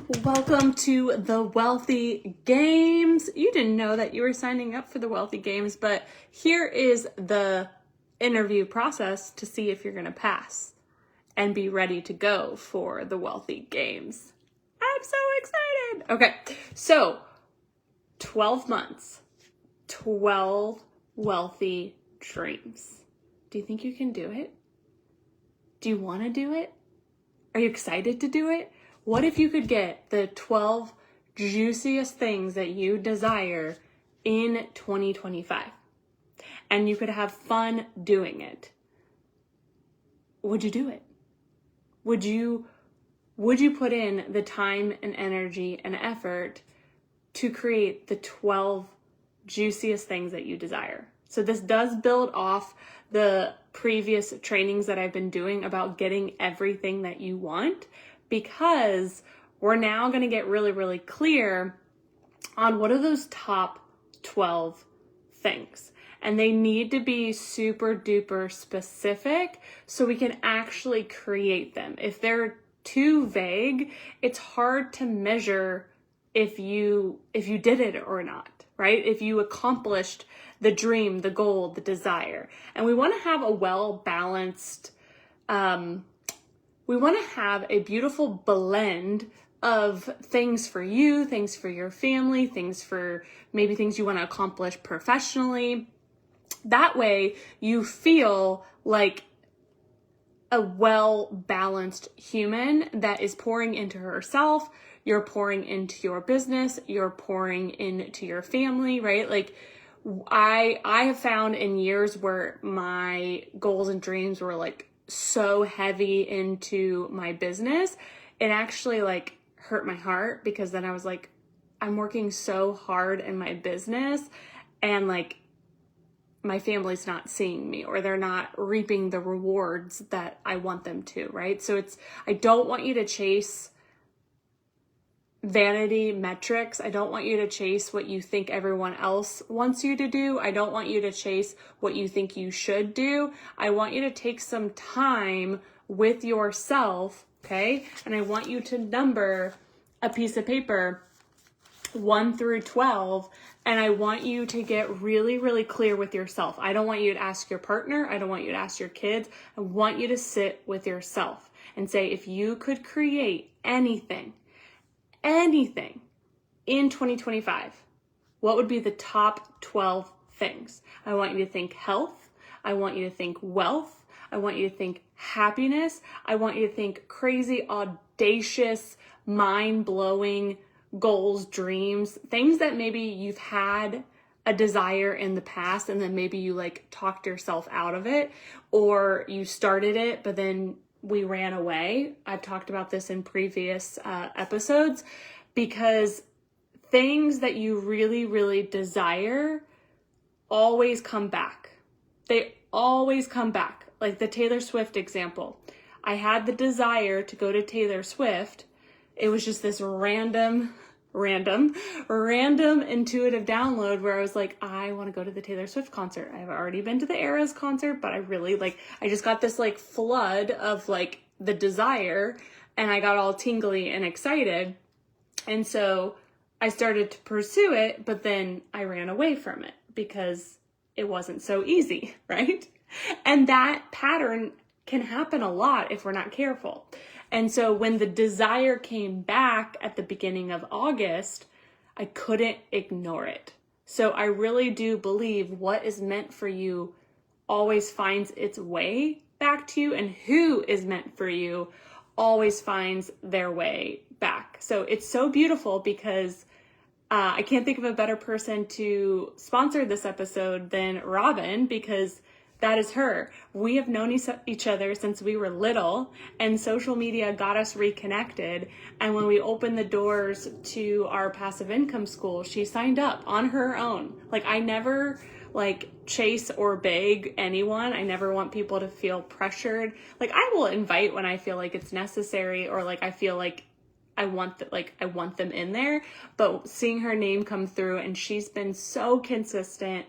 Welcome to the Wealthy Games. You didn't know that you were signing up for the Wealthy Games, but here is the interview process to see if you're going to pass and be ready to go for the Wealthy Games. I'm so excited. Okay, so 12 months, 12 wealthy dreams. Do you think you can do it? Do you want to do it? Are you excited to do it? What if you could get the 12 juiciest things that you desire in 2025 and you could have fun doing it? Would you do it? Would you put in the time and energy and effort to create the 12 juiciest things that you desire? So this does build off the previous trainings that I've been doing about getting everything that you want, because we're now going to get really, really clear on what are those top 12 things. And they need to be super duper specific so we can actually create them. If they're too vague, it's hard to measure if you did it or not, right? If you accomplished the dream, the goal, the desire. And we want to have a well-balanced, we want to have a beautiful blend of things for you, things for your family, things for maybe things you want to accomplish professionally. That way you feel like a well-balanced human that is pouring into herself. You're pouring into your business, you're pouring into your family, right? Like I have found in years where my goals and dreams were like so heavy into my business, it actually like hurt my heart, because then I was like, I'm working so hard in my business and like my family's not seeing me, or they're not reaping the rewards that I want them to, right? So I don't want you to chase vanity metrics. I don't want you to chase what you think everyone else wants you to do. I don't want you to chase what you think you should do. I want you to take some time with yourself, okay? And I want you to number a piece of paper 1 through 12, and I want you to get really, really clear with yourself. I don't want you to ask your partner. I don't want you to ask your kids. I want you to sit with yourself and say, if you could create anything in 2025, what would be the top 12 things? I want you to think health. I want you to think wealth. I want you to think happiness. I want you to think crazy, audacious, mind-blowing goals, dreams, things that maybe you've had a desire in the past and then maybe you like talked yourself out of it, or you started it but then we ran away. I've talked about this in previous episodes, because things that you really, really desire always come back. They always come back. Like the Taylor Swift example. I had the desire to go to Taylor Swift. It was just this random intuitive download where I was like, I want to go to the Taylor Swift concert. I've already been to the Eras concert, but I just got this like flood of like the desire, and I got all tingly and excited. And so I started to pursue it, but then I ran away from it because it wasn't so easy, right? And that pattern can happen a lot if we're not careful. And so when the desire came back at the beginning of August, I couldn't ignore it. So I really do believe what is meant for you always finds its way back to you, and who is meant for you always finds their way back. So it's so beautiful, because I can't think of a better person to sponsor this episode than Robin, because that is her. We have known each other since we were little, and social media got us reconnected. And when we opened the doors to our passive income school, she signed up on her own. Like I never like chase or beg anyone. I never want people to feel pressured. Like I will invite when I feel like it's necessary, or like I feel like I want them in there. But seeing her name come through, and she's been so consistent,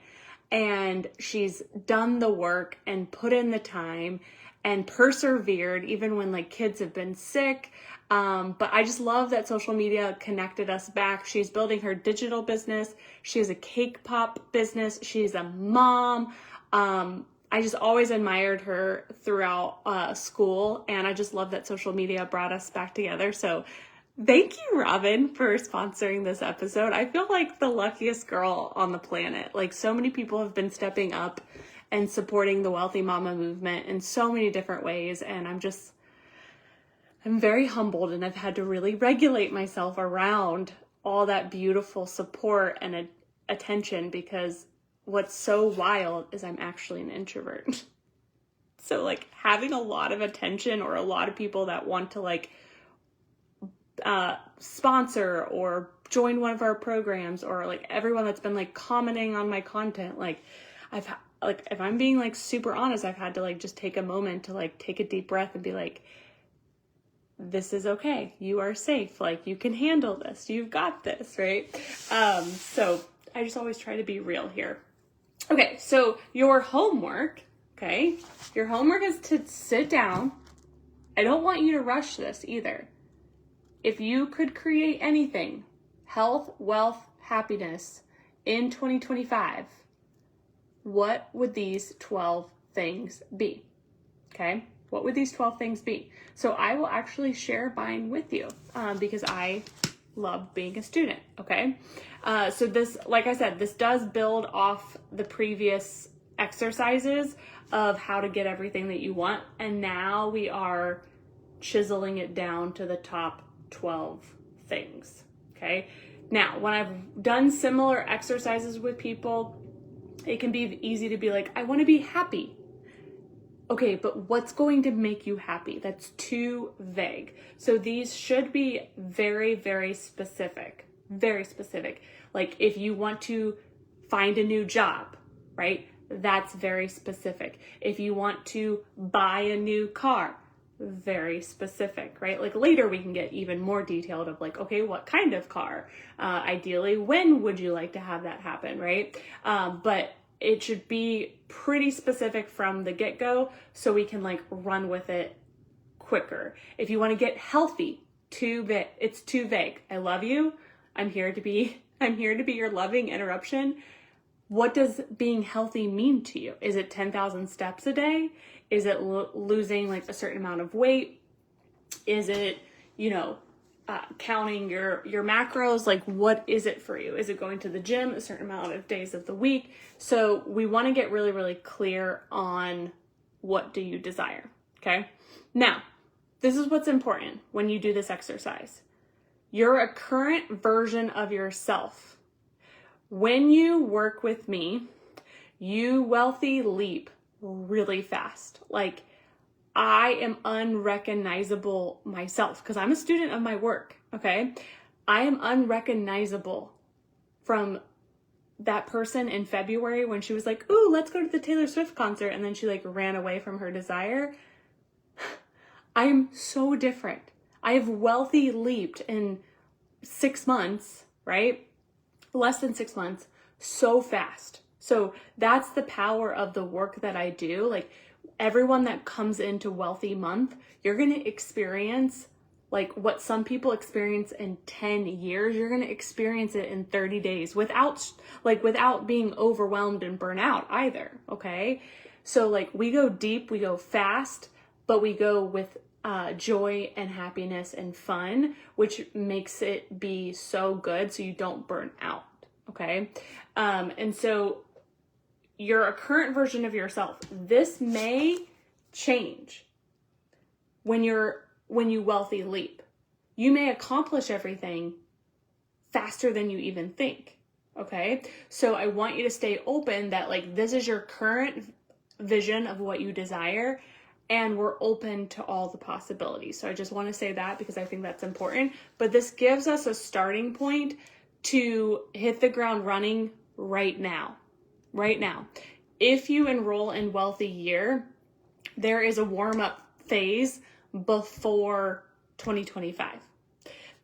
and she's done the work and put in the time and persevered even when like kids have been sick. But I just love that social media connected us back. She's building her digital business. She has a cake pop business. She's a mom. I just always admired her throughout school, and I just love that social media brought us back together. So thank you, Robin, for sponsoring this episode. I feel like the luckiest girl on the planet. Like, so many people have been stepping up and supporting the Wealthy Mama movement in so many different ways, and I'm very humbled, and I've had to really regulate myself around all that beautiful support and attention, because what's so wild is I'm actually an introvert. So like having a lot of attention, or a lot of people that want to like sponsor or join one of our programs, or like everyone that's been like commenting on my content, like if I'm being like super honest, I've had to like just take a moment to like take a deep breath and be like, this is okay. You are safe. Like, you can handle this. You've got this, right? So I just always try to be real here. Okay, so your homework, your homework is to sit down. I don't want you to rush this either. If you could create anything, health, wealth, happiness, in 2025, what would these 12 things be? Okay, what would these 12 things be? So I will actually share mine with you because I love being a student, okay? So this, like I said, this does build off the previous exercises of how to get everything that you want. And now we are chiseling it down to the top 12 things, okay? Now, when I've done similar exercises with people, it can be easy to be like, I want to be happy. Okay, but what's going to make you happy? That's too vague. So these should be very, very specific, very specific. Like if you want to find a new job, right? That's very specific. If you want to buy a new car, very specific, right? Like later we can get even more detailed of like, okay, what kind of car? Ideally, when would you like to have that happen, right? But it should be pretty specific from the get-go so we can like run with it quicker. If you want to get healthy, it's too vague. I love you. I'm here to be your loving interruption. What does being healthy mean to you? Is it 10,000 steps a day? Is it losing like a certain amount of weight? Is it, counting your macros? Like, what is it for you? Is it going to the gym a certain amount of days of the week? So we want to get really, really clear on what do you desire, okay? Now, this is what's important when you do this exercise. You're a current version of yourself. When you work with me, you wealthy leap really fast. Like, I am unrecognizable myself because I'm a student of my work, okay? I am unrecognizable from that person in February when she was like, ooh, let's go to the Taylor Swift concert, and then she like ran away from her desire. I am so different. I have wealthy leaped in 6 months, right? Less than 6 months, so fast. So that's the power of the work that I do. Like, everyone that comes into Wealthy Month, you're going to experience like what some people experience in 10 years. You're going to experience it in 30 days without being overwhelmed and burnt out either. Okay. So like we go deep, we go fast, but we go with joy and happiness and fun, which makes it be so good so you don't burn out. Okay. And so you're a current version of yourself. This may change when you wealthy leap. You may accomplish everything faster than you even think. Okay. So I want you to stay open that like this is your current vision of what you desire, and we're open to all the possibilities. So I just want to say that because I think that's important. But this gives us a starting point to hit the ground running right now. Right now. If you enroll in Wealthy Year, there is a warm-up phase before 2025.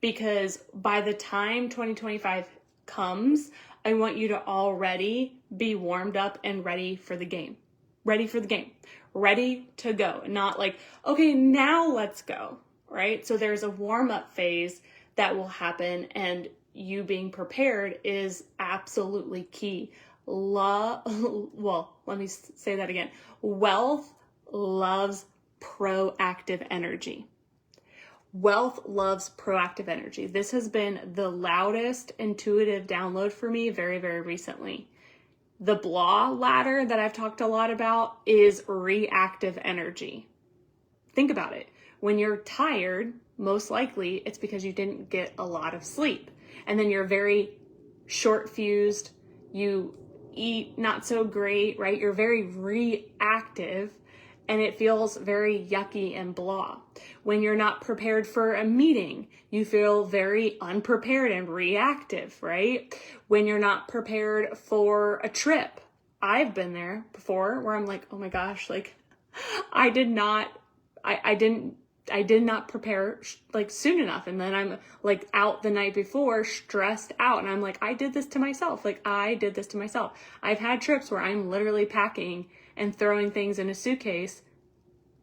Because by the time 2025 comes, I want you to already be warmed up and ready for the game. Ready for the game. Ready to go. Not like, okay, now let's go. right? So there's a warm-up phase that will happen, and you being prepared is absolutely key. Well, let me say that again. Wealth loves proactive energy. Wealth loves proactive energy. This has been the loudest intuitive download for me very, very recently. The blah ladder that I've talked a lot about is reactive energy. Think about it. When you're tired, most likely it's because you didn't get a lot of sleep. And then you're very short fused. You eat not so great, right? You're very reactive, and it feels very yucky and blah. When you're not prepared for a meeting, you feel very unprepared and reactive, right? When you're not prepared for a trip, I've been there before where I'm like, oh my gosh, like I did not prepare like soon enough. And then I'm like out the night before, stressed out. And I'm like, I did this to myself. I've had trips where I'm literally packing and throwing things in a suitcase,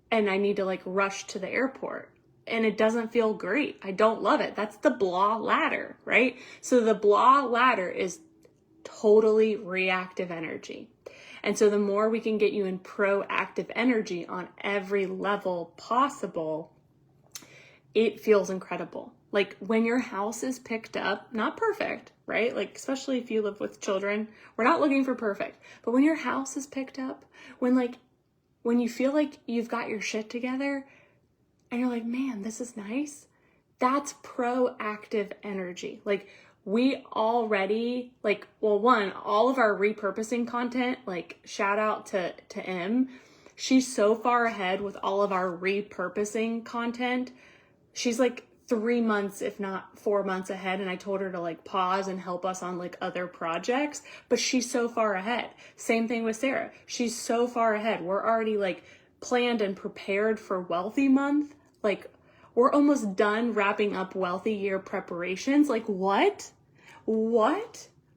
and I need to like rush to the airport. And it doesn't feel great. I don't love it. That's the blah ladder, right? So the blah ladder is totally reactive energy. And so the more we can get you in proactive energy on every level possible, it feels incredible. Like when your house is picked up, not perfect, right? Like, especially if you live with children, we're not looking for perfect, but when your house is picked up, when you feel like you've got your shit together and you're like, man, this is nice. That's proactive energy. Like we already all of our repurposing content, like shout out to Em. She's so far ahead with all of our repurposing content. She's like 3 months, if not 4 months ahead. And I told her to like pause and help us on like other projects, but she's so far ahead. Same thing with Sarah. She's so far ahead. We're already like planned and prepared for Wealthy Month. Like we're almost done wrapping up Wealthy Year preparations. Like what?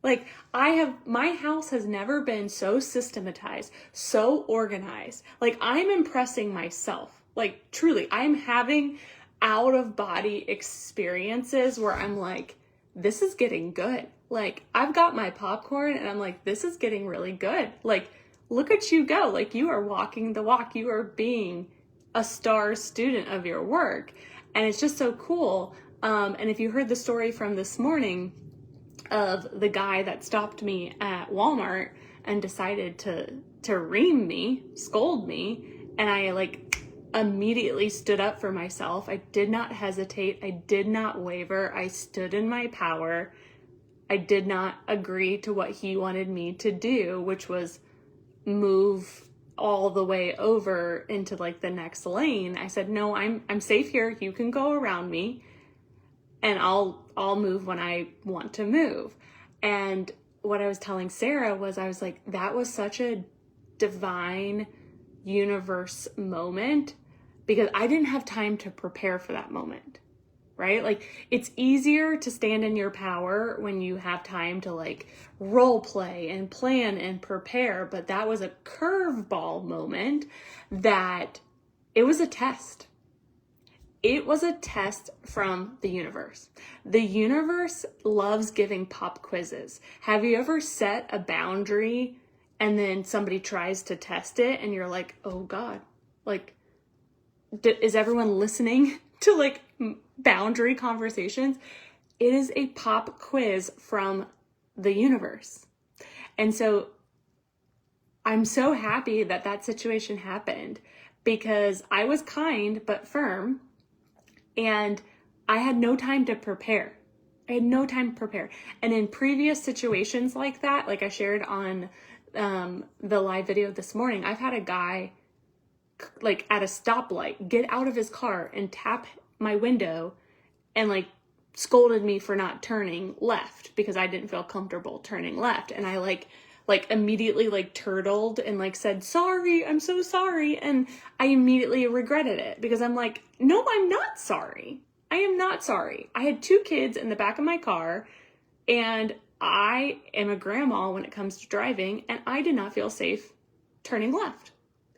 Like my house has never been so systematized, so organized. Like I'm impressing myself. Like truly, I'm having out of body experiences where I'm like, this is getting good. Like I've got my popcorn and I'm like, this is getting really good. Like, look at you go. Like you are walking the walk. You are being a star student of your work. And it's just so cool. And if you heard the story from this morning of the guy that stopped me at Walmart and decided to ream me, scold me, and I like immediately stood up for myself. I did not hesitate. I did not waver. I stood in my power. I did not agree to what he wanted me to do, which was move all the way over into like the next lane. I said, no, I'm safe here. You can go around me and I'll move when I want to move. And what I was telling Sarah was, I was like, that was such a divine universe moment because I didn't have time to prepare for that moment, right? Like it's easier to stand in your power when you have time to like role play and plan and prepare. But that was a curveball moment that it was a test. It was a test from the universe. The universe loves giving pop quizzes. Have you ever set a boundary and then somebody tries to test it and you're like, oh God, like, is everyone listening to like boundary conversations? It is a pop quiz from the universe. And so I'm so happy that that situation happened because I was kind but firm and I had no time to prepare. And in previous situations like that, like I shared on the live video this morning, I've had a guy like at a stoplight get out of his car and tap my window and like scolded me for not turning left because I didn't feel comfortable turning left. And I like immediately like turtled and like said, sorry, I'm so sorry. And I immediately regretted it because I'm like, no, I'm not sorry. I am not sorry. I had 2 kids in the back of my car and I am a grandma when it comes to driving and I did not feel safe turning left.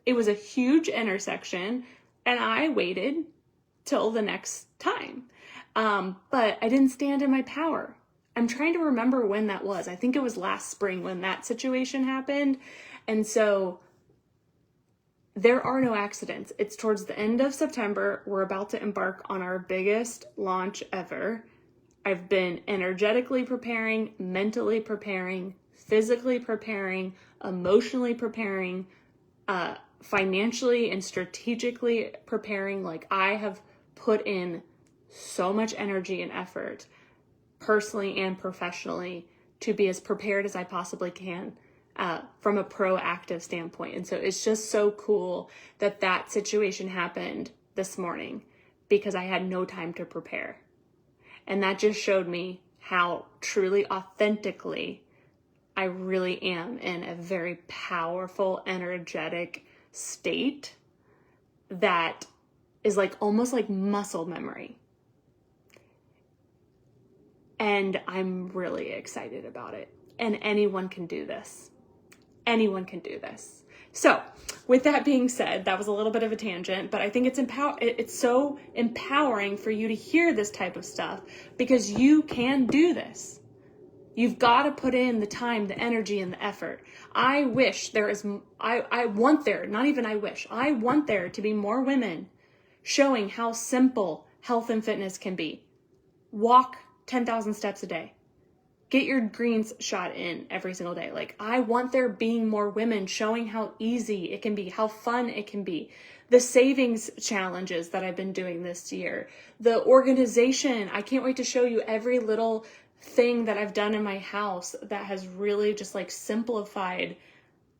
It was a huge intersection and I waited till the next time. But I didn't stand in my power. I'm trying to remember when that was. I think it was last spring when that situation happened. And so there are no accidents. It's towards the end of September. We're about to embark on our biggest launch ever. I've been energetically preparing, mentally preparing, physically preparing, emotionally preparing, financially and strategically preparing. Like, I have put in so much energy and effort, personally and professionally, to be as prepared as I possibly can from a proactive standpoint. And so it's just so cool that that situation happened this morning because I had no time to prepare. And that just showed me how truly authentically I really am in a very powerful, energetic state that is like almost like muscle memory. And I'm really excited about it. And anyone can do this. Anyone can do this. So, with that being said, that was a little bit of a tangent, but I think it's so empowering for you to hear this type of stuff because you can do this. You've got to put in the time, the energy, and the effort. I want there to be more women showing how simple health and fitness can be. Walk 10,000 steps a day. Get your greens shot in every single day. Like, I want there being more women showing how easy it can be, how fun it can be. The savings challenges that I've been doing this year. The organization. I can't wait to show you every little thing that I've done in my house that has really just like simplified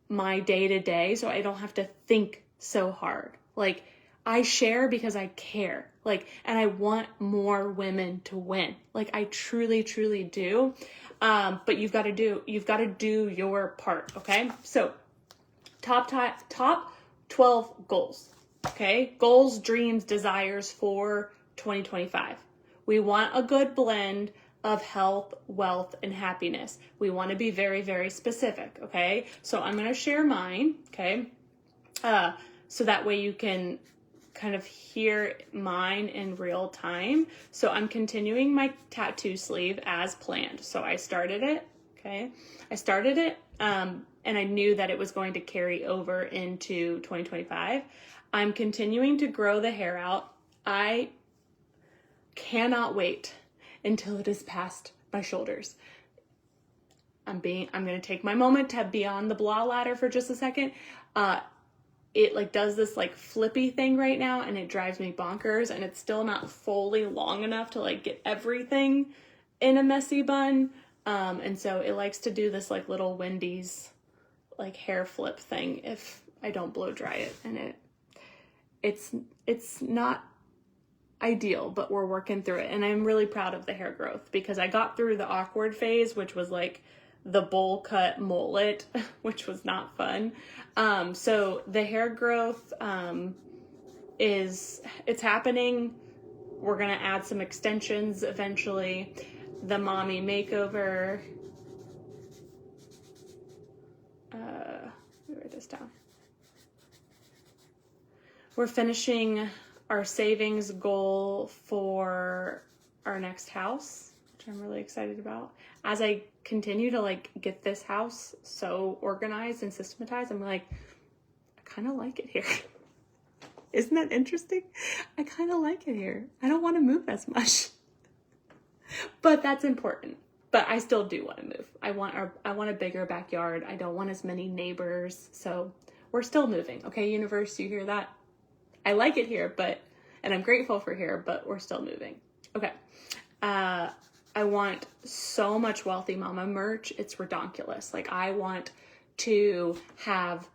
my day to day so I don't have to think so hard. Like, I share because I care. Like, and I want more women to win. Like, I truly, truly do. But you've got to do your part. Okay. So top 12 goals. Okay. Goals, dreams, desires for 2025. We want a good blend of health, wealth, and happiness. We want to be very, very specific. Okay. So I'm going to share mine. Okay. So that way you can kind of hear mine in real time. So I'm continuing my tattoo sleeve as planned. So I started it, okay? And I knew that it was going to carry over into 2025. I'm continuing to grow the hair out. I cannot wait until it is past my shoulders. I'm going to take my moment to be on the blah ladder for just a second. It like does this like flippy thing right now and it drives me bonkers, and it's still not fully long enough to like get everything in a messy bun. And so it likes to do this like little Wendy's like hair flip thing if I don't blow dry it, and it's not ideal, but we're working through it. And I'm really proud of the hair growth because I got through the awkward phase, which was like the bowl cut mullet, which was not fun. So the hair growth it's happening. We're gonna add some extensions eventually. The mommy makeover. Let me write this down. We're finishing our savings goal for our next house, which I'm really excited about. As I continue to like get this house so organized and systematized, I'm like, I kind of like it here. Isn't that interesting? I kind of like it here. I don't want to move as much, but that's important. But I still do want to move. I want a bigger backyard. I don't want as many neighbors. So we're still moving. Okay, universe, you hear that? I like it here, and I'm grateful for here, but we're still moving. Okay. I want so much Wealthy Mama merch. It's redonkulous. Like, I want to have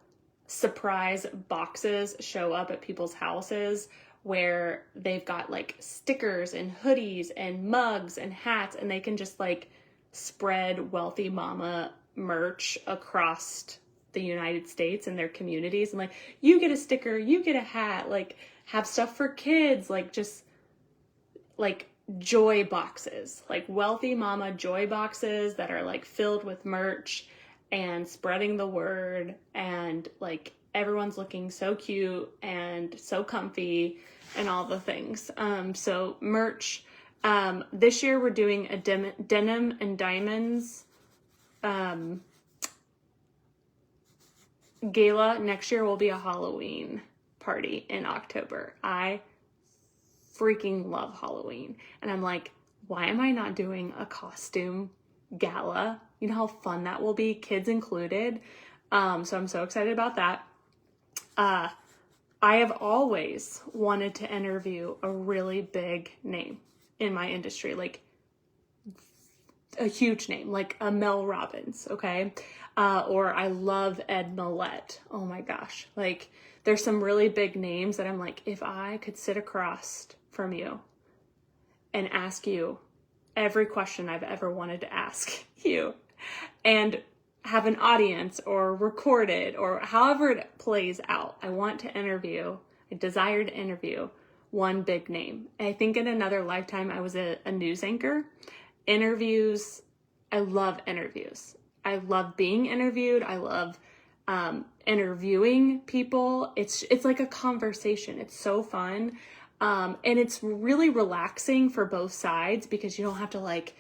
surprise boxes show up at people's houses where they've got like stickers and hoodies and mugs and hats, and they can just like spread Wealthy Mama merch across the United States and their communities. And like, you get a sticker, you get a hat, like have stuff for kids, like just like joy boxes, like Wealthy Mama joy boxes that are like filled with merch and spreading the word, and like everyone's looking so cute and so comfy. and all the things. So merch. This year we're doing a denim and diamonds gala. Next year will be a Halloween party in October. I freaking love Halloween. And I'm like, why am I not doing a costume gala? You know how fun that will be, kids included. So I'm so excited about that. I have always wanted to interview a really big name in my industry, like a huge name, like a Mel Robbins, okay? Or I love Ed Millette. Oh my gosh. Like there's some really big names that I'm like, if I could sit across from you and ask you every question I've ever wanted to ask you and have an audience or record it or however it plays out, I want to interview, I desire to interview one big name. And I think in another lifetime, I was a news anchor. Interviews, I love interviews. I love being interviewed. I love interviewing people. It's like a conversation. It's so fun. And it's really relaxing for both sides because you don't have to like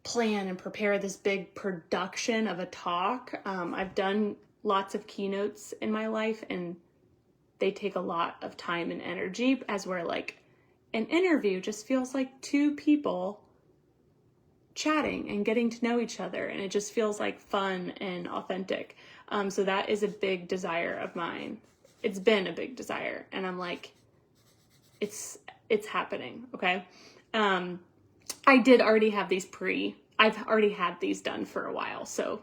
plan and prepare this big production of a talk. I've done lots of keynotes in my life and they take a lot of time and energy, as where like an interview just feels like two people chatting and getting to know each other, and it just feels like fun and authentic. So that is a big desire of mine. It's been a big desire, and I'm like, it's happening. Okay. I did already have these I've already had these done for a while, so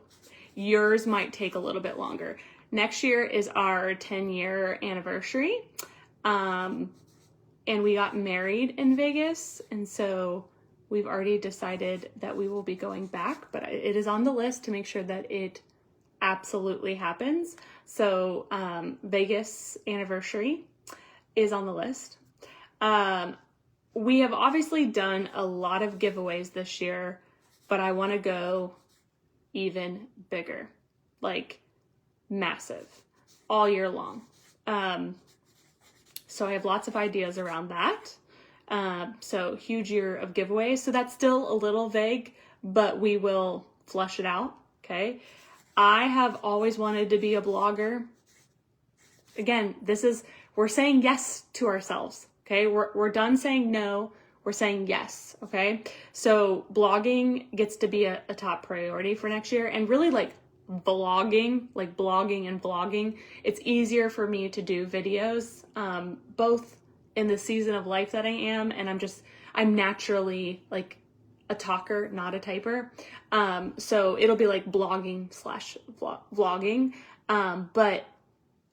yours might take a little bit longer. Next year is our 10-year anniversary. And we got married in Vegas, and so we've already decided that we will be going back, but it is on the list to make sure that it absolutely happens. So Vegas anniversary is on the list. We have obviously done a lot of giveaways this year, but I want to go even bigger, like massive, all year long. So I have lots of ideas around that. So huge year of giveaways. So that's still a little vague, but we will flush it out. Okay. I have always wanted to be a blogger. Again, we're saying yes to ourselves. Okay. We're done saying no. We're saying yes. Okay. So blogging gets to be a top priority for next year, and really like blogging and vlogging. It's easier for me to do videos, both in the season of life that I am, and I'm naturally like a talker, not a typer. So it'll be like blogging / vlogging. But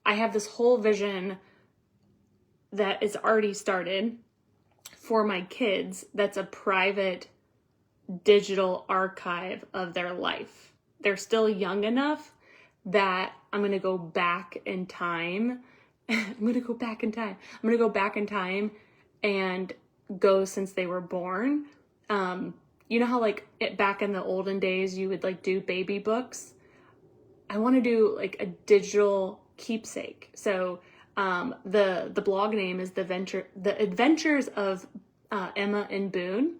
I have this whole vision that is already started for my kids. That's a private digital archive of their life. They're still young enough that I'm going to go back in time. I'm going to go back in time and go since they were born. You know how like back in the olden days, you would like do baby books. I want to do like a digital keepsake. So the blog name is The Adventures of Emma and Boone.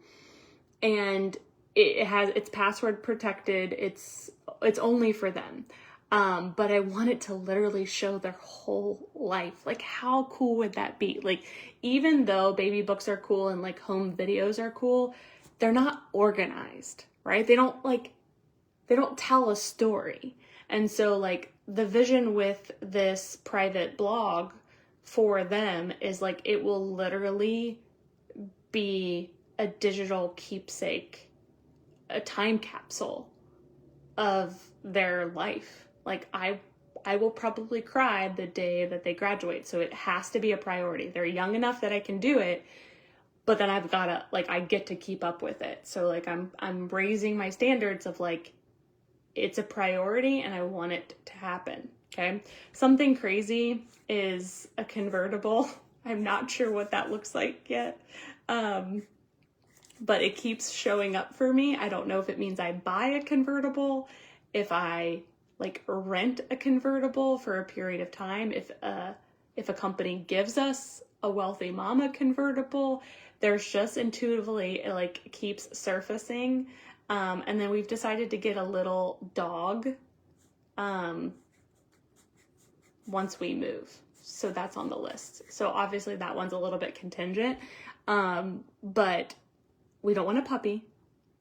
And it's password protected. It's only for them. But I want it to literally show their whole life. Like, how cool would that be? Like, even though baby books are cool and like home videos are cool, they're not organized, right? They don't tell a story. And so like the vision with this private blog for them is like, it will literally be a digital keepsake, a time capsule of their life. Like I will probably cry the day that they graduate. So it has to be a priority. They're young enough that I can do it, but then I've got to like, I get to keep up with it. So like I'm raising my standards of like, it's a priority and I want it to happen. Okay. Something crazy is a convertible. I'm not sure what that looks like yet. But it keeps showing up for me. I don't know if it means I buy a convertible, if I like rent a convertible for a period of time, if if a company gives us a wealthy mama convertible, there's just intuitively, it like keeps surfacing. And then we've decided to get a little dog once we move. So that's on the list. So obviously that one's a little bit contingent. But we don't want a puppy.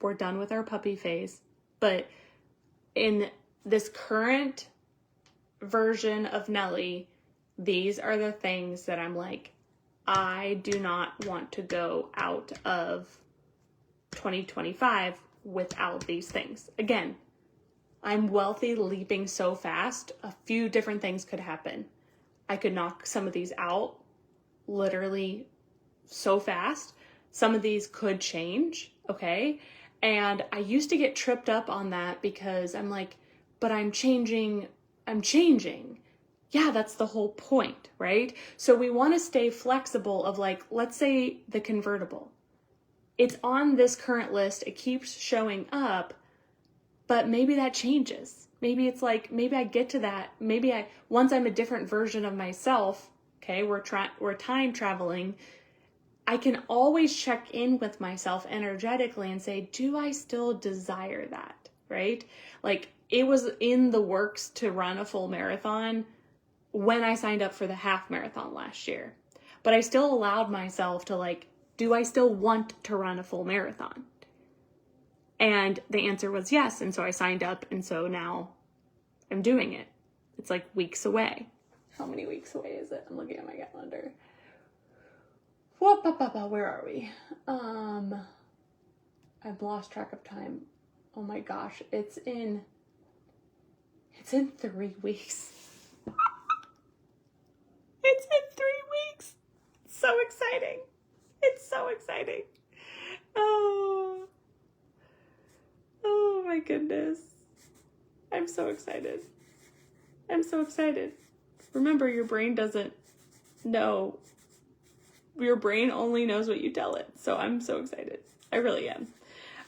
We're done with our puppy phase. But in this current version of Nellie, these are the things that I'm like, I do not want to go out of 2025 without these things. Again, I'm wealthy leaping so fast, a few different things could happen. I could knock some of these out literally so fast. Some of these could change, okay? And I used to get tripped up on that because I'm like, but I'm changing. Yeah, that's the whole point, right? So we want to stay flexible of like, let's say the convertible. It's on this current list. It keeps showing up, but maybe that changes. Maybe it's like, maybe I get to that. Once I'm a different version of myself, okay, we're time traveling. I can always check in with myself energetically and say, do I still desire that, right? Like it was in the works to run a full marathon when I signed up for the half marathon last year. But I still allowed myself to like, do I still want to run a full marathon? And the answer was yes. And so I signed up. And so now I'm doing it. It's like weeks away. How many weeks away is it? I'm looking at my calendar. Where are we? I've lost track of time. Oh my gosh. It's in 3 weeks. It's in 3 weeks. So exciting. It's so exciting. Oh my goodness. I'm so excited. Remember, your brain doesn't know. Your brain only knows what you tell it. So I'm so excited. I really am.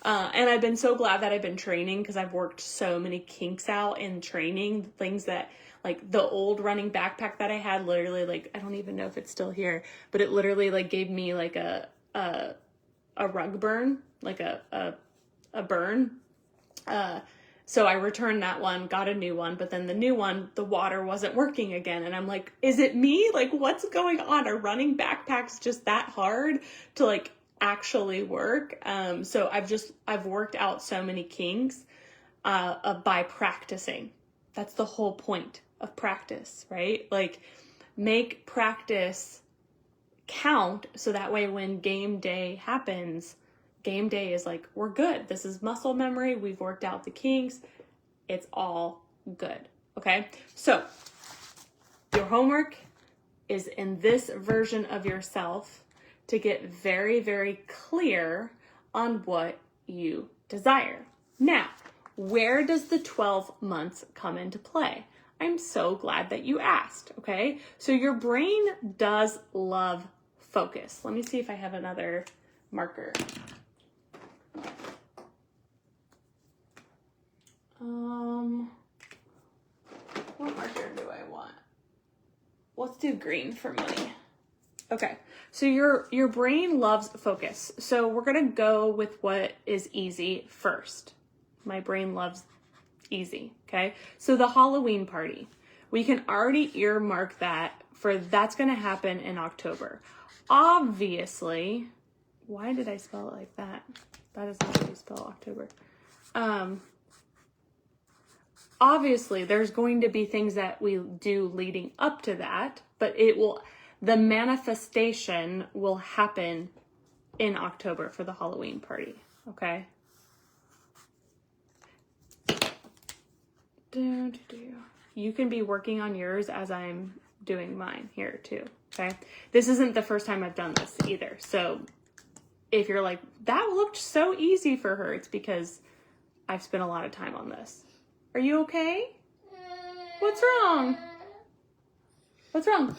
And I've been so glad that I've been training because I've worked so many kinks out in training. Things that, like the old running backpack that I had, literally, like, I don't even know if it's still here, but it literally like gave me like a rug burn, like a burn. So I returned that one, got a new one, but then the new one, the water wasn't working again. And I'm like, is it me? Like, what's going on? Are running backpacks just that hard to like actually work? So I've worked out so many kinks, by practicing. That's the whole point of practice, right? Like make practice count. So that way when game day happens, game day is like, we're good. This is muscle memory. We've worked out the kinks. It's all good. Okay. So your homework is in this version of yourself to get very, very clear on what you desire. Now, where does the 12 months come into play? I'm so glad that you asked. Okay. So your brain does love focus. Let me see if I have another marker. What marker do I want? Let's do green for money. Okay, so your brain loves focus. So we're gonna go with what is easy first. My brain loves easy, okay? So the Halloween party, we can already earmark that's gonna happen in October. Obviously, why did I spell it like that? That is not how you spell October. Obviously, there's going to be things that we do leading up to that, but the manifestation will happen in October for the Halloween party, okay? You can be working on yours as I'm doing mine here too, okay? This isn't the first time I've done this either, so if you're like, that looked so easy for her, it's because I've spent a lot of time on this. Are you okay? What's wrong? What's wrong?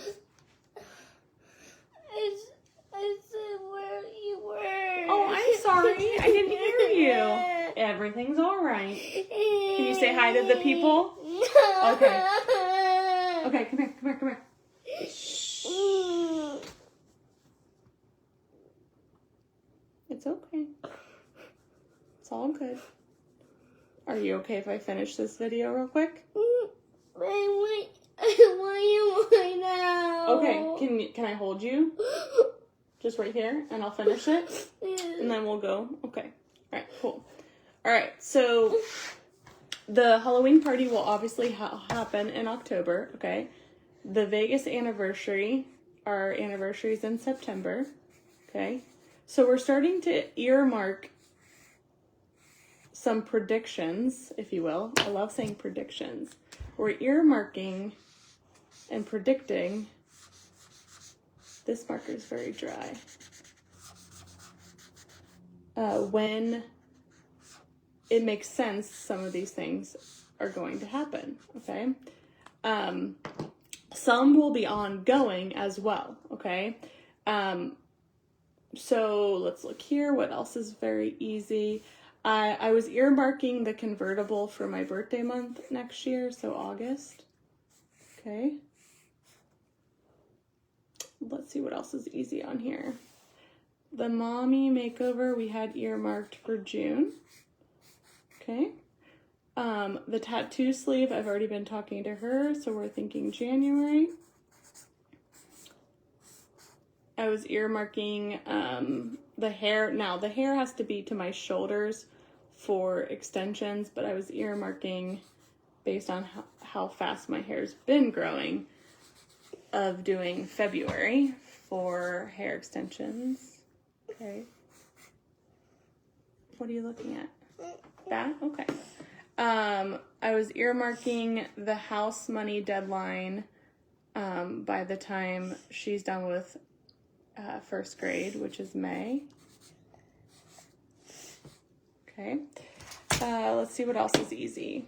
I said where you were. Oh, I'm sorry. I didn't hear you. Everything's all right. Can you say hi to the people? Okay. Okay, come here. Shh. It's okay. It's all good. Are you okay if I finish this video real quick? I want you now. Okay, can I hold you? Just right here, and I'll finish it, and then we'll go. Okay. All right, cool. All right, so the Halloween party will obviously happen in October, okay? The Vegas anniversary, our anniversary's in September, okay? So we're starting to earmark some predictions, if you will. I love saying predictions. We're earmarking and predicting. This marker is very dry. When it makes sense, some of these things are going to happen, okay? Some will be ongoing as well, okay? So let's look here. What else is very easy? I was earmarking the convertible for my birthday month next year, so August, okay? Let's see what else is easy on here. The mommy makeover we had earmarked for June. Okay. The tattoo sleeve, I've already been talking to her, so we're thinking January. I was earmarking the hair. Now, the hair has to be to my shoulders for extensions, but I was earmarking based on how fast my hair's been growing, of doing February for hair extensions. Okay. What are you looking at? That? Okay. I was earmarking the house money deadline by the time she's done with first grade, which is May. Okay. Let's see what else is easy.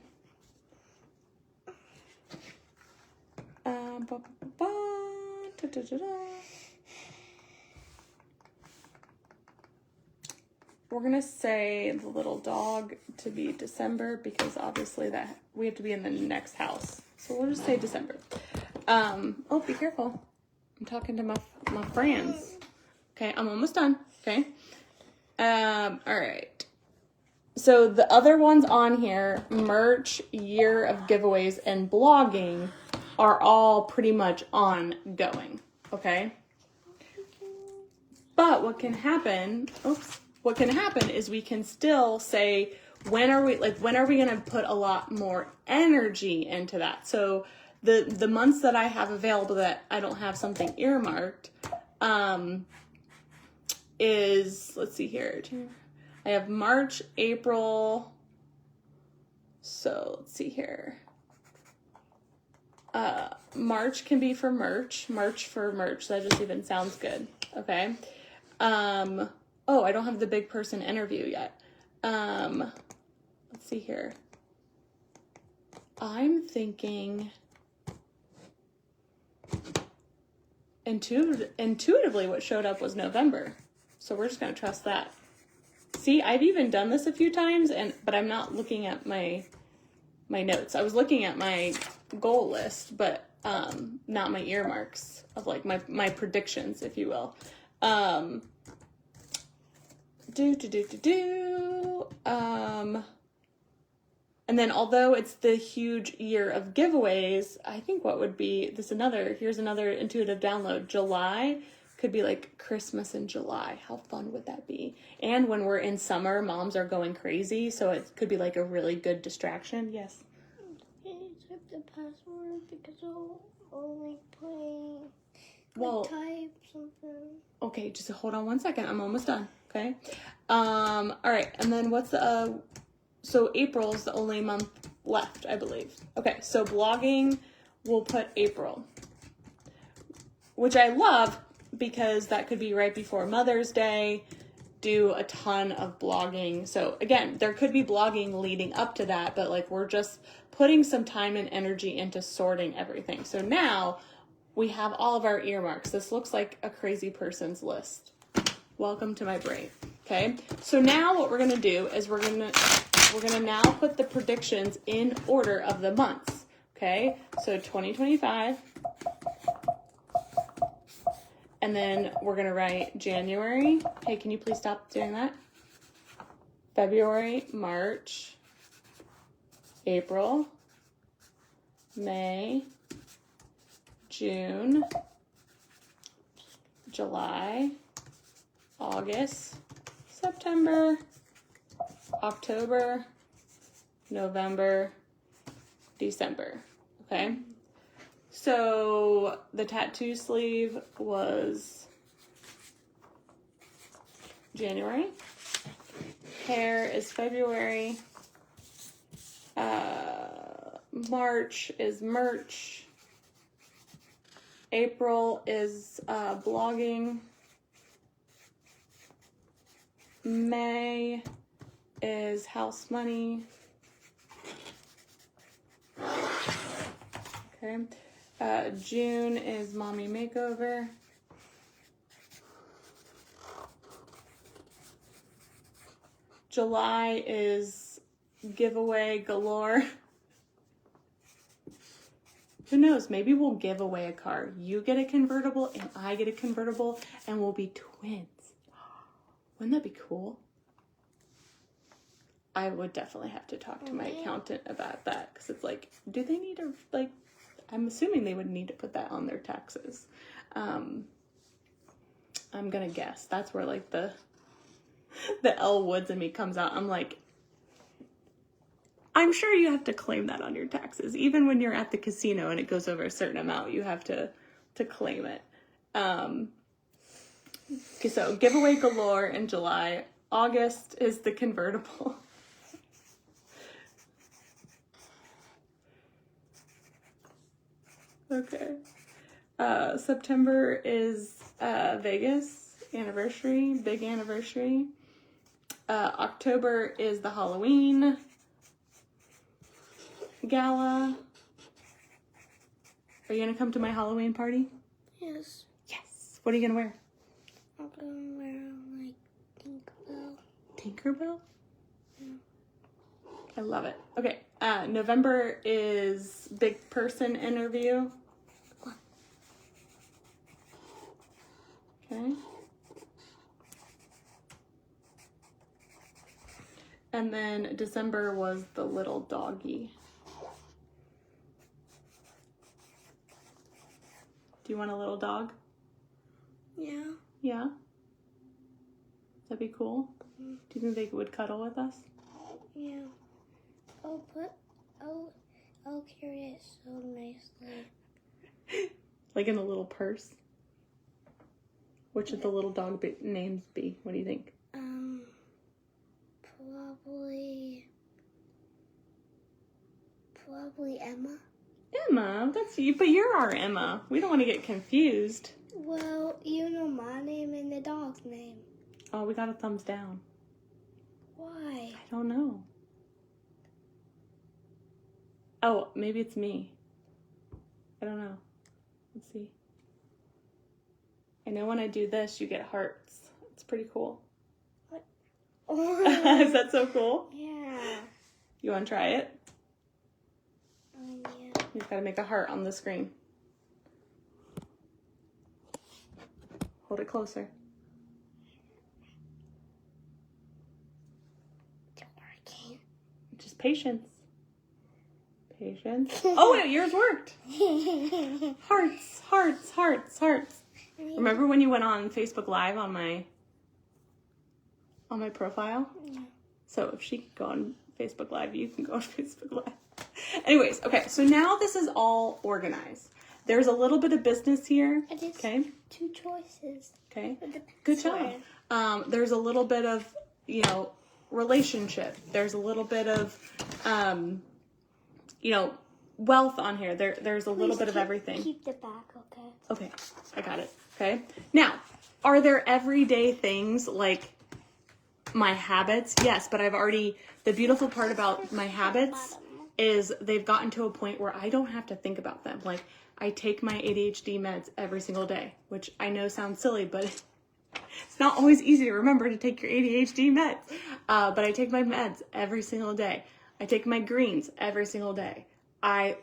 We're gonna say the little dog to be December, because obviously that we have to be in the next house. So we'll just say December. Oh, be careful. I'm talking to my friends. Okay, I'm almost done. Okay. All right. So the other ones on here, merch, year of giveaways, and blogging, are all pretty much ongoing, okay? But what can happen is we can still say, when are we going to put a lot more energy into that? So the months that I have available that I don't have something earmarked is, let's see here. I have March, April. So let's see here. March can be for merch. March for merch. That just even sounds good. Okay. Oh, I don't have the big person interview yet. Let's see here. I'm thinking intuitively what showed up was November. So we're just going to trust that. See, I've even done this a few times, but I'm not looking at my notes. I was looking at my goal list, but not my earmarks of like my predictions, if you will. And then although it's the huge year of giveaways, I think what would be here's another intuitive download. July could be like Christmas in July. How fun would that be? And when we're in summer, moms are going crazy, so it could be like a really good distraction. Yes. Can you type the password, because I'll only play. Type something. Okay, just hold on 1 second. I'm almost done. Okay. All right. And then what's the so April's the only month left, I believe. Okay, so blogging, we'll put April, which I love because that could be right before Mother's Day. Do a ton of blogging. So again, there could be blogging leading up to that, but like we're just putting some time and energy into sorting everything. So now we have all of our earmarks. This looks like a crazy person's list. Welcome to my brain. Okay. So now what we're going to do is we're going to now put the predictions in order of the months. Okay. So 2025. And then we're going to write January. Hey, can you please stop doing that? February, March, April, May, June, July, August, September, October, November, December. Okay? So the tattoo sleeve was January. Hair is February. March is merch. April is blogging. May is house money. Okay. June is mommy makeover. July is giveaway galore. Who knows? Maybe we'll give away a car. You get a convertible and I get a convertible and we'll be twins. Wouldn't that be cool? I would definitely have to talk to my accountant about that because it's like, do they need to, like, I'm assuming they would need to put that on their taxes. I'm gonna guess. That's where, like, the Elle Woods in me comes out. I'm like, I'm sure you have to claim that on your taxes. Even when you're at the casino and it goes over a certain amount, you have to claim it. Okay, so giveaway galore in July. August is the convertible. Okay. September is Vegas anniversary, big anniversary. October is the Halloween Gala. Are you gonna come to my Halloween party? Yes. Yes. What are you gonna wear? I'm gonna wear, like, Tinkerbell. Tinkerbell? Yeah. I love it. Okay. November is big person interview. Okay. And then December was the little doggy. Do you want a little dog? Yeah. Yeah? That'd be cool. Mm-hmm. Do you think they would cuddle with us? Yeah. I'll carry it so nicely. Like in a little purse? What should the little dog names be? What do you think? Probably Emma. Emma? That's you, but you're our Emma. We don't want to get confused. Well, you know my name and the dog's name. Oh, we got a thumbs down. Why? I don't know. Oh, maybe it's me. I don't know. Let's see. I know when I do this, you get hearts. It's pretty cool. What? Is that so cool? Yeah. You want to try it? Yeah. You've got to make a heart on the screen. Hold it closer. I can't. Just patience. Patience. Oh, wait, yours worked. Hearts, hearts, hearts, hearts. Remember when you went on Facebook Live on my profile? Yeah. So if she can go on Facebook Live, you can go on Facebook Live. Anyways, okay, so now this is all organized. There's a little bit of business here. Okay. 2 choices. Okay. Good job. There's a little bit of, relationship. There's a little bit of, wealth on here. There's a little bit of everything. Keep the back, okay? Okay, I got it. Okay. Now, are there everyday things like my habits? Yes, but the beautiful part about my habits is they've gotten to a point where I don't have to think about them. Like, I take my ADHD meds every single day, which I know sounds silly, but it's not always easy to remember to take your ADHD meds. But I take my meds every single day. I take my greens every single day. I,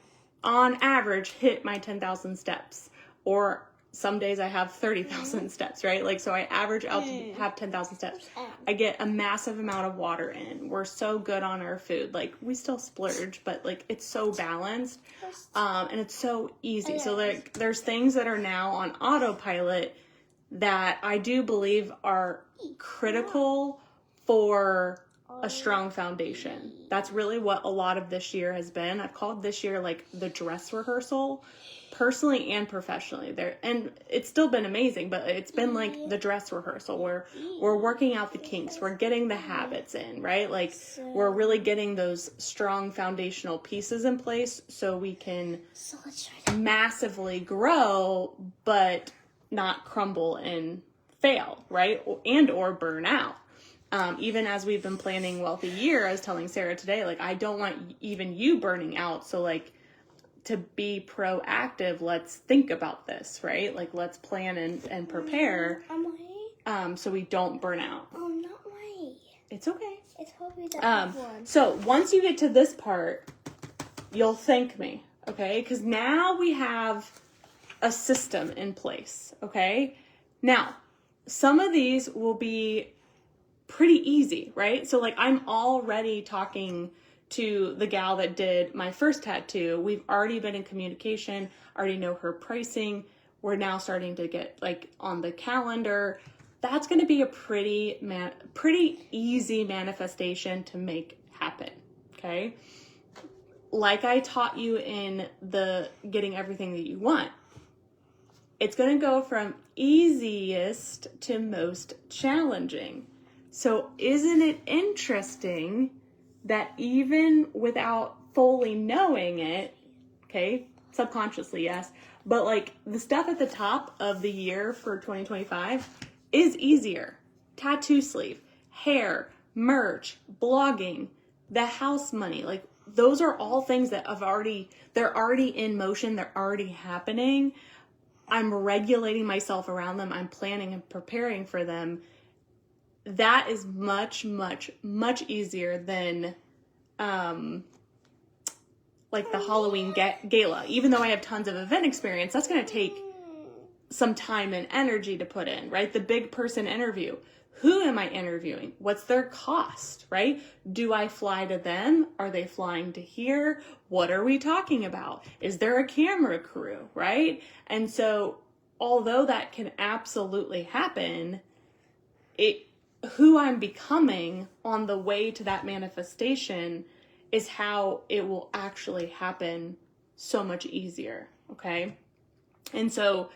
on average, hit my 10,000 steps, or some days I have 30,000 steps, right? Like, so I average out to have 10,000 steps. I get a massive amount of water in. We're so good on our food. Like, we still splurge, but like, it's so balanced. And it's so easy. So like, there's things that are now on autopilot that I do believe are critical for a strong foundation. That's really what a lot of this year has been. I've called this year like the dress rehearsal, personally and professionally. And it's still been amazing, but it's been like the dress rehearsal where we're working out the kinks, we're getting the habits in, right? Like, we're really getting those strong foundational pieces in place so we can massively grow, but not crumble and fail, right? And or burn out. Even as we've been planning Wealthy Year, I was telling Sarah today, like, I don't want even you burning out. So like, to be proactive, let's think about this, right? Like, let's plan and prepare, so we don't burn out. Oh, not white. It's okay. It's probably that one. So once you get to this part, you'll thank me, okay? Because now we have a system in place, okay? Now, some of these will be pretty easy, right? So like, I'm already talking to the gal that did my first tattoo. We've already been in communication, already know her pricing. We're now starting to get like on the calendar. That's going to be a pretty easy manifestation to make happen, okay? Like I taught you in the getting everything that you want, it's going to go from easiest to most challenging. So isn't it interesting that even without fully knowing it, okay, subconsciously, yes, but like the stuff at the top of the year for 2025 is easier. Tattoo sleeve, hair, merch, blogging, the house money, like those are all things that they're already in motion, they're already happening. I'm regulating myself around them, I'm planning and preparing for them. That is much, much, much easier than like the Halloween Gala. Even though I have tons of event experience, that's going to take some time and energy to put in, right? The big person interview. Who am I interviewing? What's their cost, right? Do I fly to them? Are they flying to here? What are we talking about? Is there a camera crew, right? And so, although that can absolutely happen, who I'm becoming on the way to that manifestation is how it will actually happen so much easier, okay? And so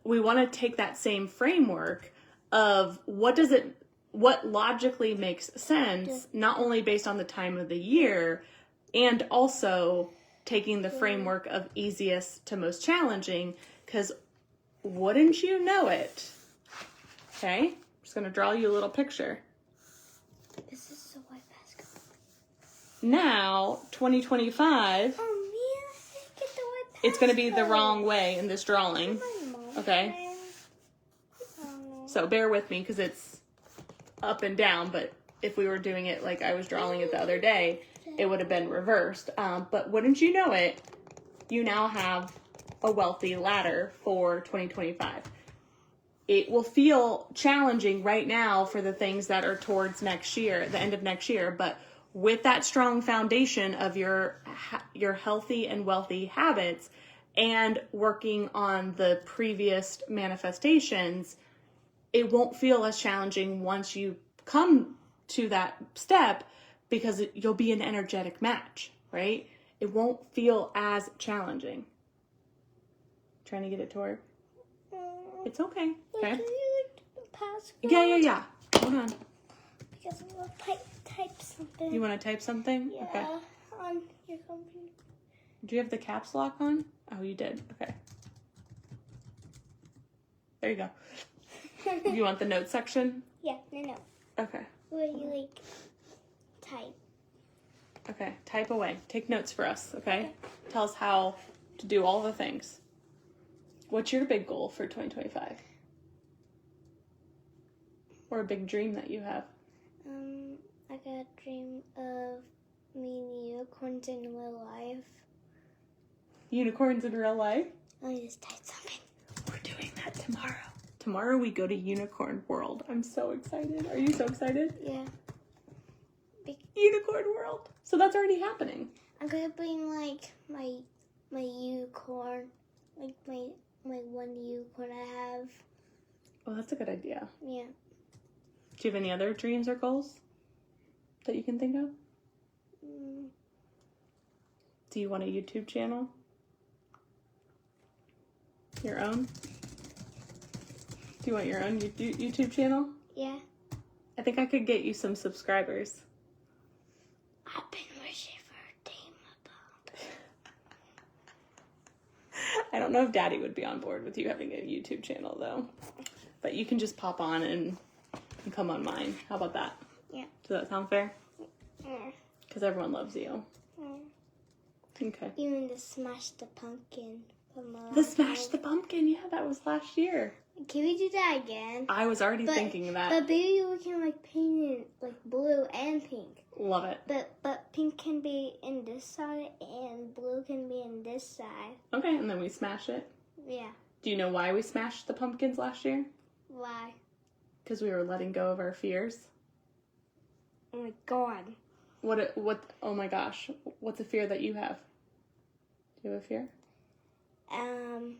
we want to take that same framework of what logically makes sense, not only based on the time of the year, and also taking the framework of easiest to most challenging, because wouldn't you know it, okay? Just going to draw you a little picture. This is the white basketball. Now, 2025, Oh, man, I get the white basketball. it's going to be the wrong way in this drawing, okay? So bear with me because it's up and down, but if we were doing it like I was drawing it the other day, it would have been reversed. But wouldn't you know it, you now have a wealthy ladder for 2025. It will feel challenging right now for the things that are towards next year, the end of next year, but with that strong foundation of your healthy and wealthy habits and working on the previous manifestations, it won't feel as challenging once you come to that step because you'll be an energetic match, right? It won't feel as challenging. Trying to get it to work? It's okay. Okay. Can you pass? Yeah. Hold on. Because I want to type something. You want to type something? Yeah. Okay. On your computer. Do you have the caps lock on? Oh, you did. Okay. There you go. You want the notes section? Yeah, no. Okay. Where you type. Okay. Type away. Take notes for us, okay? Tell us how to do all the things. What's your big goal for 2025? Or a big dream that you have? I got a dream of meeting unicorns in real life. Unicorns in real life? Let me just type something. Tomorrow we go to Unicorn World. I'm so excited. Are you so excited? Yeah. Unicorn World. So that's already happening. I'm gonna bring like my unicorn, like my one unicorn I have. Oh, that's a good idea. Yeah. Do you have any other dreams or goals that you can think of? Do you want a YouTube channel? Your own? Do you want your own YouTube channel? Yeah. I think I could get you some subscribers. I've been wishing for a team about. I don't know if Daddy would be on board with you having a YouTube channel, though. But you can just pop on and come on mine. How about that? Yeah. Does that sound fair? Yeah. Because everyone loves you. Okay. Even the Smash the Pumpkin. The Smash the Pumpkin, yeah, that was last year. Can we do that again? I was already thinking of that. But maybe we can like paint it like blue and pink. Love it. But pink can be in this side and blue can be in this side. Okay, and then we smash it. Yeah. Do you know why we smashed the pumpkins last year? Why? Because we were letting go of our fears. Oh my god. What, oh my gosh. What's a fear that you have? Do you have a fear? I'm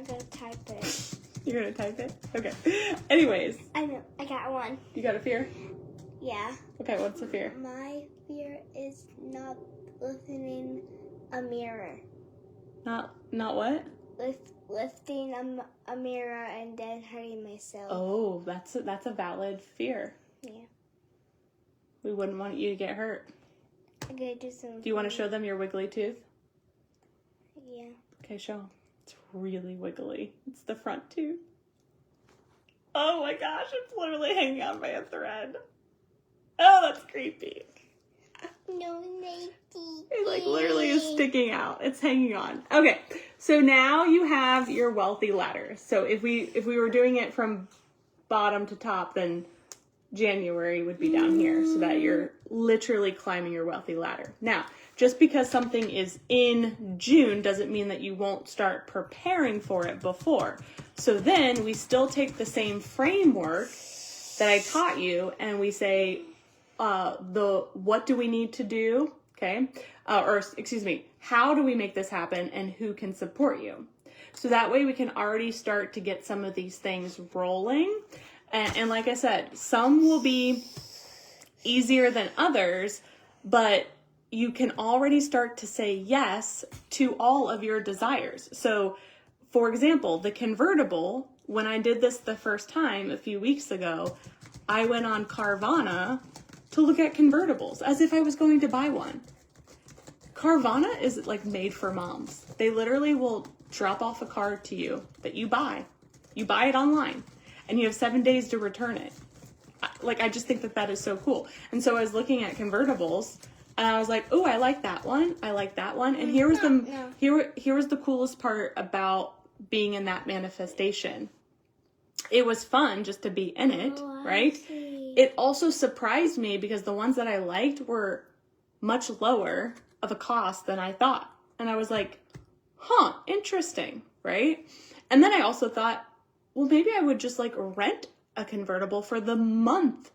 gonna type it. You're gonna type it? Okay. Anyways. I know, I got one. You got a fear? Yeah. Okay, what's the fear? My fear is not lifting a mirror. Not what? Lifting a mirror and then hurting myself. Oh, that's a valid fear. Yeah. We wouldn't want you to get hurt. I'm gonna do some. Do you want to show them your wiggly tooth? Yeah. Okay, show them. It's really wiggly. It's the front tooth. Oh my gosh, it's literally hanging on by a thread. Oh, that's creepy. No, It like literally is sticking out. It's hanging on. Okay, so now you have your wealthy ladder. So if we were doing it from bottom to top, then January would be down here, so that you're literally climbing your wealthy ladder. Now, just because something is in June doesn't mean that you won't start preparing for it before. So then we still take the same framework that I taught you and we say, what do we need to do? Okay. How do we make this happen and who can support you? So that way we can already start to get some of these things rolling. And like I said, some will be easier than others, but you can already start to say yes to all of your desires. So, for example, the convertible, when I did this the first time a few weeks ago, I went on Carvana to look at convertibles as if I was going to buy one. Carvana is like made for moms. They literally will drop off a car to you that you buy. You buy it online and you have 7 days to return it. Like, I just think that is so cool. And so I was looking at convertibles and I was like, oh, I like that one. I like that one. And here was the coolest part about being in that manifestation. It was fun just to be in it, right? It also surprised me because the ones that I liked were much lower of a cost than I thought. And I was like, interesting, right? And then I also thought, well, maybe I would just like rent a convertible for the month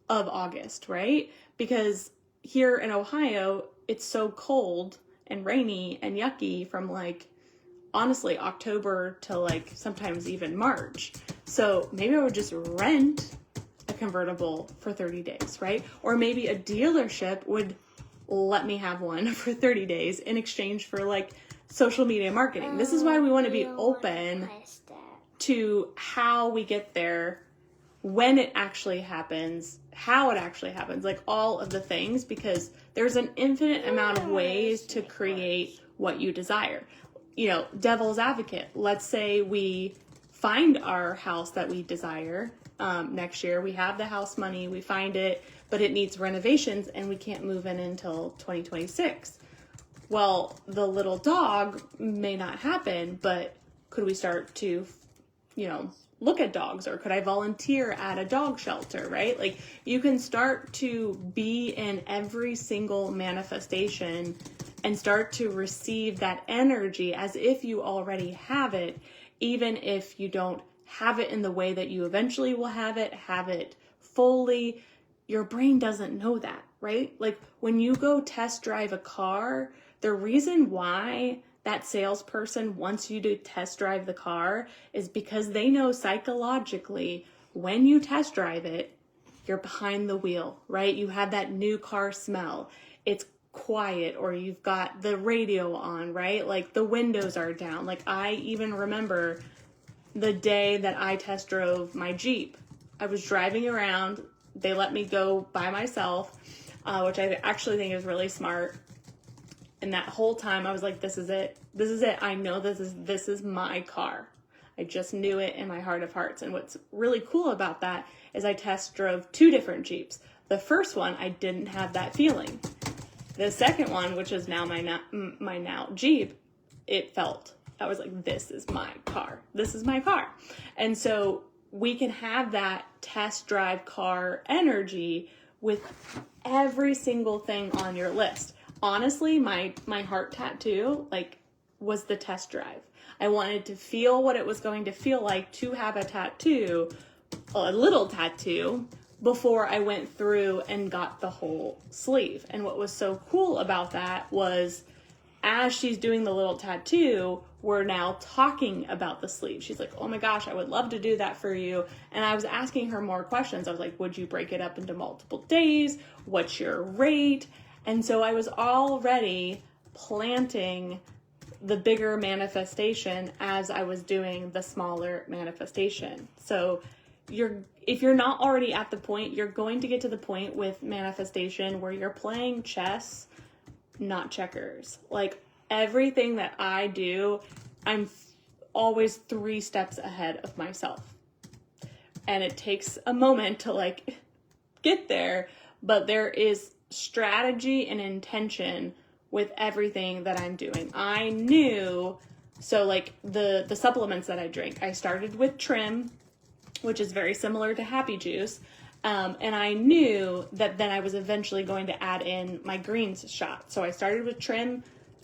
of August, right? Because here in Ohio, it's so cold and rainy and yucky from like, honestly, October to like sometimes even March. So maybe I would just rent a convertible for 30 days, right? Or maybe a dealership would let me have one for 30 days in exchange for like social media marketing. This is why we want to be open to how we get there, when it actually happens, how it actually happens, like all of the things, because there's an infinite amount of ways to create what you desire. You know, devil's advocate. Let's say we find our house that we desire next year. We have the house money, we find it, but it needs renovations and we can't move in until 2026. Well, the little dog may not happen, but could we start to, look at dogs, or could I volunteer at a dog shelter, right? Like, you can start to be in every single manifestation and start to receive that energy as if you already have it, even if you don't have it in the way that you eventually will have it fully. Your brain doesn't know that, right? Like when you go test drive a car, the reason why that salesperson wants you to test drive the car is because they know psychologically when you test drive it, you're behind the wheel, right? You have that new car smell. It's quiet, or you've got the radio on, right? Like the windows are down. Like I even remember the day that I test drove my Jeep. I was driving around. They let me go by myself, which I actually think is really smart. And that whole time I was like, this is it. This is it. I know this is my car. I just knew it in my heart of hearts. And what's really cool about that is I test drove 2 different Jeeps. The first one, I didn't have that feeling. The second one, which is now my now Jeep, it felt. I was like, this is my car. This is my car. And so we can have that test drive car energy with every single thing on your list. Honestly, my heart tattoo, like, was the test drive. I wanted to feel what it was going to feel like to have a tattoo, a little tattoo, before I went through and got the whole sleeve. And what was so cool about that was, as she's doing the little tattoo, we're now talking about the sleeve. She's like, oh my gosh, I would love to do that for you. And I was asking her more questions. I was like, would you break it up into multiple days? What's your rate? And so I was already planting the bigger manifestation as I was doing the smaller manifestation. So if you're not already at the point, you're going to get to the point with manifestation where you're playing chess, not checkers. Like everything that I do, I'm always 3 steps ahead of myself. And it takes a moment to like get there, but there is strategy and intention with everything that I'm doing. I knew, so like the supplements that I drink, I started with Trim, which is very similar to Happy Juice. And I knew that then I was eventually going to add in my greens shot. So I started with Trim,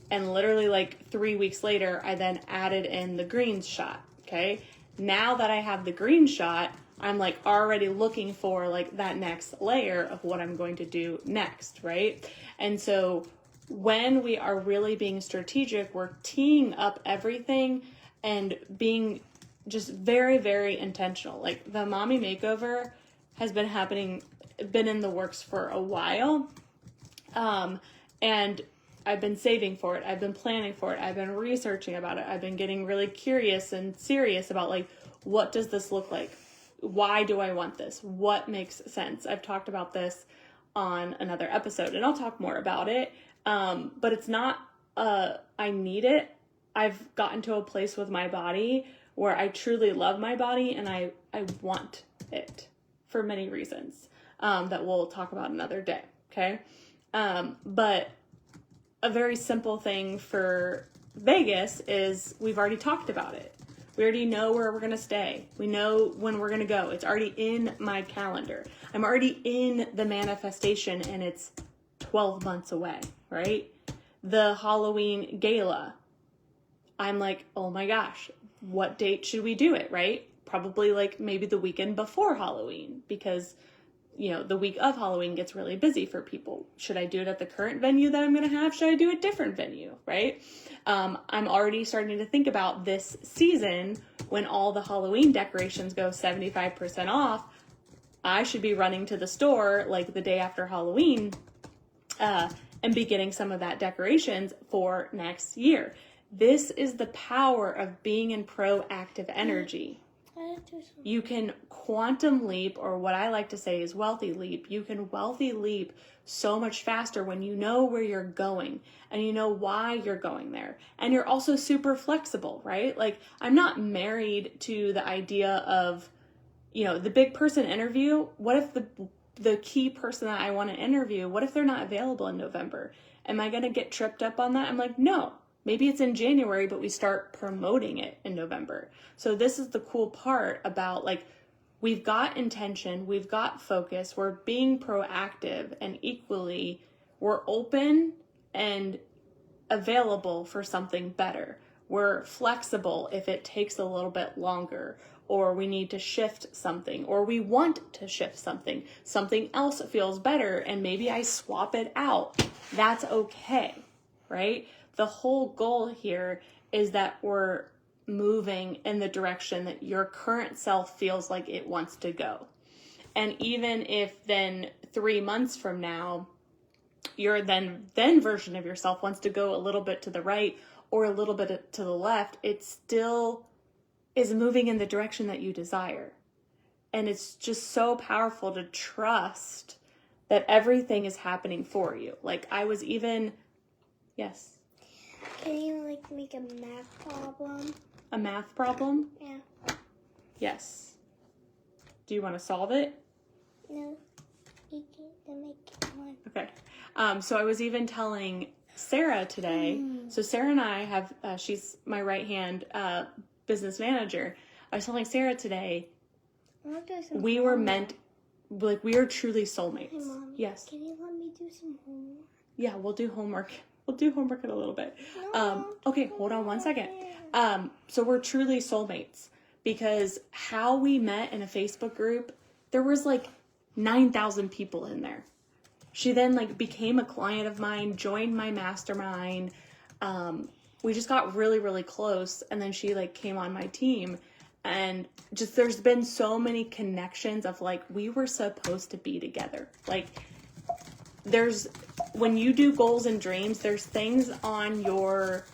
and literally like 3 weeks later, I then added in the greens shot. Okay. Now that I have the green shot, I'm like already looking for like that next layer of what I'm going to do next. Right. And so when we are really being strategic, we're teeing up everything and being just very, very intentional. Like the mommy makeover has been in the works for a while. And I've been saving for it. I've been planning for it. I've been researching about it. I've been getting really curious and serious about like, what does this look like? Why do I want this? What makes sense? I've talked about this on another episode, and I'll talk more about it. But it's not, I need it. I've gotten to a place with my body where I truly love my body, and I want it for many reasons, that we'll talk about another day. Okay. But a very simple thing for Vegas is we've already talked about it. We already know where we're going to stay. We know when we're going to go. It's already in my calendar. I'm already in the manifestation, and it's 12 months away, right? The Halloween Gala. I'm like, oh my gosh, what date should we do it, right? Probably like maybe the weekend before Halloween, because the week of Halloween gets really busy for people. Should I do it at the current venue that I'm going to have? Should I do a different venue, right? I'm already starting to think about this season when all the Halloween decorations go 75% off. I should be running to the store like the day after Halloween and be getting some of that decorations for next year. This is the power of being in proactive energy. You can quantum leap, or what I like to say is wealthy leap. You can wealthy leap so much faster when you know where you're going and you know why you're going there. And you're also super flexible, right? Like I'm not married to the idea of, the big person interview. What if the key person that I want to interview, what if they're not available in November? Am I going to get tripped up on that? I'm like, no. Maybe it's in January, but we start promoting it in November. So this is the cool part about like, we've got intention, we've got focus, we're being proactive, and equally we're open and available for something better. We're flexible if it takes a little bit longer, or we need to shift something, or we want to shift something. Something else feels better, and maybe I swap it out. That's okay, right? The whole goal here is that we're moving in the direction that your current self feels like it wants to go. And even if then 3 months from now, your then version of yourself wants to go a little bit to the right or a little bit to the left, it still is moving in the direction that you desire. And it's just so powerful to trust that everything is happening for you. Like I was even, yes. Can you like make a math problem? A math problem? Yeah. Yes. Do you want to solve it? No. You can make one. Okay. So I was even telling Sarah today. So Sarah and I have, she's my right hand business manager. I was telling Sarah today, we were meant, like we are truly soulmates. Hey, Mom, yes. Can you let me do some homework? Yeah, we'll do homework. We'll do homework in a little bit. No, Okay, hold on one second. So we're truly soulmates because how we met in a Facebook group, there was like 9,000 people in there. She then like became a client of mine, joined my mastermind. We just got really, really close. And then she like came on my team, and just, there's been so many connections of like, we were supposed to be together. Like when you do goals and dreams, there's things on your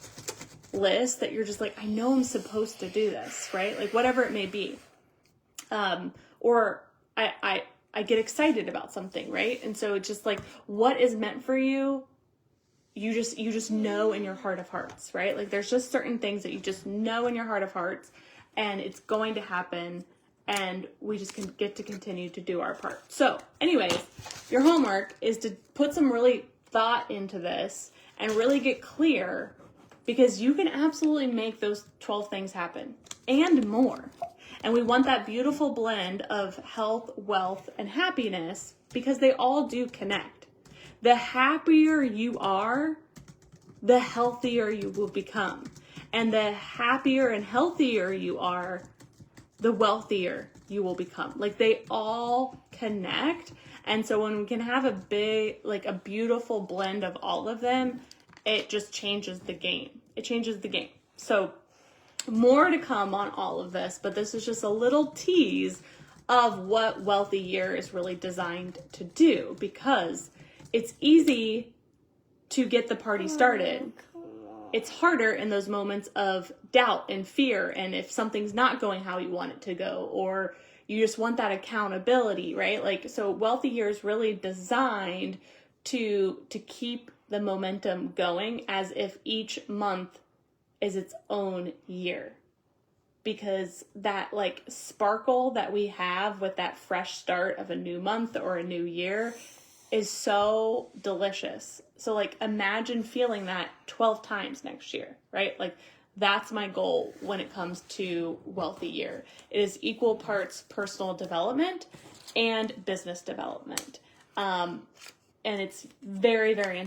list that you're just like, I know I'm supposed to do this, right? Like whatever it may be. Or I get excited about something, right? And so it's just like, what is meant for you, you just know in your heart of hearts, right? Like there's just certain things that you just know in your heart of hearts, and it's going to happen, and we just can get to continue to do our part. So anyways, your homework is to put some really thought into this and really get clear, because you can absolutely make those 12 things happen and more. And we want that beautiful blend of health, wealth, and happiness, because they all do connect. The happier you are, the healthier you will become. And the happier and healthier you are, the wealthier you will become. Like they all connect. And so when we can have a beautiful blend of all of them, it just changes the game. It changes the game. So more to come on all of this, but this is just a little tease of what Wealthy Year is really designed to do, because it's easy to get the party started. It's harder in those moments of doubt and fear, and if something's not going how you want it to go, or you just want that accountability, right? Like, so Wealthy Year is really designed to keep the momentum going, as if each month is its own year, because that like sparkle that we have with that fresh start of a new month or a new year is so delicious. So like imagine feeling that 12 times next year, right? Like that's my goal when it comes to Wealthy Year. It is equal parts personal development and business development. And it's very, very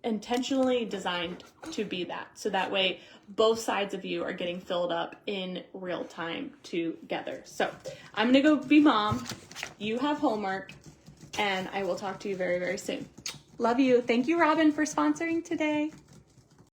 intentionally designed to be that. So that way both sides of you are getting filled up in real time together. So I'm going to go be mom. You have homework, and I will talk to you very, very soon. Love you. Thank you, Robin, for sponsoring today.